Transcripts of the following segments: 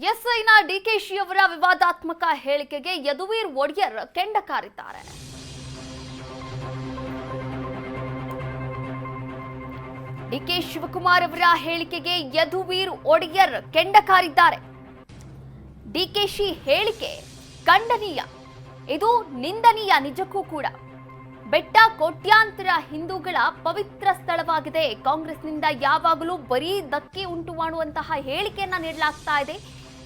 ಎಸ್ಐನ ಡಿಕೆಶಿ ಅವರ ವಿವಾದಾತ್ಮಕ ಹೇಳಿಕೆಗೆ ಯದುವೀರ್ ಒಡೆಯರ್ ಕೆಂಡ ಕಾರಿದ್ದಾರೆ. ಡಿಕೆ ಶಿವಕುಮಾರ್ ಅವರ ಹೇಳಿಕೆಗೆ ಯದುವೀರ್ ಒಡೆಯರ್ ಕೆಂಡ ಕಾರಿದ್ದಾರೆ. ಡಿಕೆಶಿ ಹೇಳಿಕೆ ಖಂಡನೀಯ, ಇದು ನಿಂದನೀಯ. ನಿಜಕ್ಕೂ ಕೂಡ ಬೆಟ್ಟ ಕೋಟ್ಯಾಂತರ ಹಿಂದೂಗಳ ಪವಿತ್ರ ಸ್ಥಳವಾಗಿದೆ. ಕಾಂಗ್ರೆಸ್ನಿಂದ ಯಾವಾಗಲೂ ಬರೀ ಧಕ್ಕೆ ಉಂಟು ಮಾಡುವಂತಹ ಹೇಳಿಕೆಯನ್ನ ನೀಡಲಾಗ್ತಾ ಇದೆ.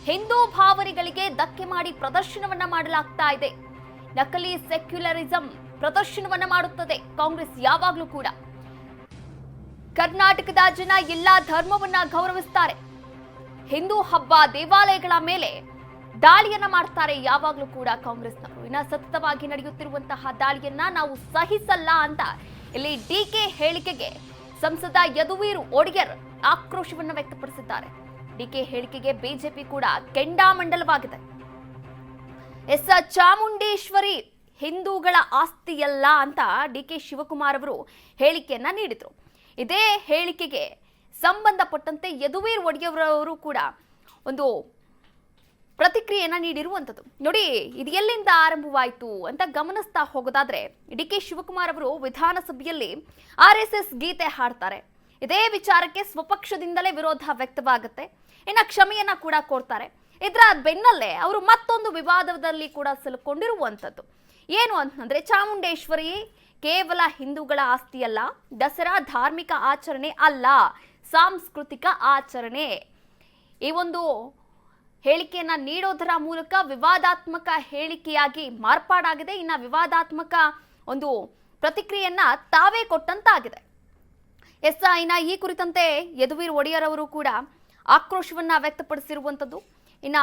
ಹಿಂದೂ ಭಾವನೆಗಳಿಗೆ ಧಕ್ಕೆ ಮಾಡಿ ಪ್ರದರ್ಶನವನ್ನ ಮಾಡಲಾಗ್ತಾ ಇದೆ. ನಕಲಿ ಸೆಕ್ಯುಲರಿಸಂ ಪ್ರದರ್ಶನವನ್ನ ಮಾಡುತ್ತದೆ ಕಾಂಗ್ರೆಸ್ ಯಾವಾಗಲೂ ಕೂಡ. ಕರ್ನಾಟಕದ ಜನ ಎಲ್ಲಾ ಧರ್ಮವನ್ನ ಗೌರವಿಸ್ತಾರೆ. ಹಿಂದೂ ಹಬ್ಬ ದೇವಾಲಯಗಳ ಮೇಲೆ ದಾಳಿಯನ್ನ ಮಾಡ್ತಾರೆ ಯಾವಾಗಲೂ ಕೂಡ ಕಾಂಗ್ರೆಸ್ನವರು. ಇನ್ನ ಸತತವಾಗಿ ನಡೆಯುತ್ತಿರುವಂತಹ ದಾಳಿಯನ್ನ ನಾವು ಸಹಿಸಲ್ಲ ಅಂತ ಇಲ್ಲಿ ಡಿಕೆ ಹೇಳಿಕೆಗೆ ಸಂಸದ ಯದುವೀರ್ ಒಡೆಯರ್ ಆಕ್ರೋಶವನ್ನು ವ್ಯಕ್ತಪಡಿಸಿದ್ದಾರೆ. ಡಿಕೆ ಹೇಳಿಕೆಗೆ ಬಿಜೆಪಿ ಕೂಡ ಕೆಂಡಾಮಂಡಲವಾಗಿದೆ. ಚಾಮುಂಡೇಶ್ವರಿ ಹಿಂದೂಗಳ ಆಸ್ತಿಯಲ್ಲ ಅಂತ ಡಿಕೆ ಶಿವಕುಮಾರ್ ಅವರು ಹೇಳಿಕೆಯನ್ನ ನೀಡಿದ್ರು. ಇದೇ ಹೇಳಿಕೆಗೆ ಸಂಬಂಧಪಟ್ಟಂತೆ ಯದುವೀರ್ ಒಡೆಯರ್ ಅವರು ಕೂಡ ಒಂದು ಪ್ರತಿಕ್ರಿಯೆಯನ್ನ ನೀಡಿರುವಂಥದ್ದು. ನೋಡಿ, ಇದು ಎಲ್ಲಿಂದ ಆರಂಭವಾಯಿತು ಅಂತ ಗಮನಿಸ್ತಾ ಹೋಗೋದಾದ್ರೆ, ಡಿಕೆ ಶಿವಕುಮಾರ್ ಅವರು ವಿಧಾನಸಭೆಯಲ್ಲಿ RSS ಗೀತೆ ಹಾಡ್ತಾರೆ. ಇದೇ ವಿಚಾರಕ್ಕೆ ಸ್ವಪಕ್ಷದಿಂದಲೇ ವಿರೋಧ ವ್ಯಕ್ತವಾಗುತ್ತೆ. ಇನ್ನು ಕ್ಷಮೆಯನ್ನ ಕೂಡ ಕೋರ್ತಾರೆ. ಇದರ ಬೆನ್ನಲ್ಲೇ ಅವರು ಮತ್ತೊಂದು ವಿವಾದದಲ್ಲಿ ಕೂಡ ಸಿಲುಕೊಂಡಿರುವಂಥದ್ದು. ಏನು ಅಂತಂದ್ರೆ, ಚಾಮುಂಡೇಶ್ವರಿ ಕೇವಲ ಹಿಂದೂಗಳ ಆಸ್ತಿಯಲ್ಲ, ದಸರಾ ಧಾರ್ಮಿಕ ಆಚರಣೆ ಅಲ್ಲ, ಸಾಂಸ್ಕೃತಿಕ ಆಚರಣೆ. ಈ ಒಂದು ಹೇಳಿಕೆಯನ್ನ ನೀಡೋದರ ಮೂಲಕ ವಿವಾದಾತ್ಮಕ ಹೇಳಿಕೆಯಾಗಿ ಮಾರ್ಪಾಡಾಗಿದೆ. ಇನ್ನು ವಿವಾದಾತ್ಮಕ ಒಂದು ಪ್ರತಿಕ್ರಿಯೆಯನ್ನ ತಾವೇ ಕೊಟ್ಟಂತಾಗಿದೆ. ಎಸ್ಐನ ಈ ಕುರಿತಂತೆ ಯದುವೀರ್ ಒಡೆಯರ್ ಅವರು ಕೂಡ ಆಕ್ರೋಶವನ್ನ ವ್ಯಕ್ತಪಡಿಸಿರುವಂಥದ್ದು. ಇನ್ನ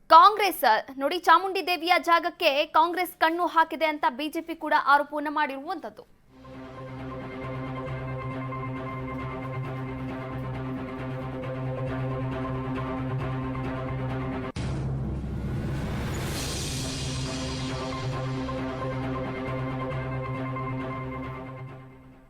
ಕಾಂಗ್ರೆಸ್ ನೋಡಿ, ಚಾಮುಂಡಿ ದೇವಿಯ ಜಾಗಕ್ಕೆ ಕಾಂಗ್ರೆಸ್ ಕಣ್ಣು ಹಾಕಿದೆ ಅಂತ ಬಿಜೆಪಿ ಕೂಡ ಆರೋಪವನ್ನ ಮಾಡಿರುವಂಥದ್ದು.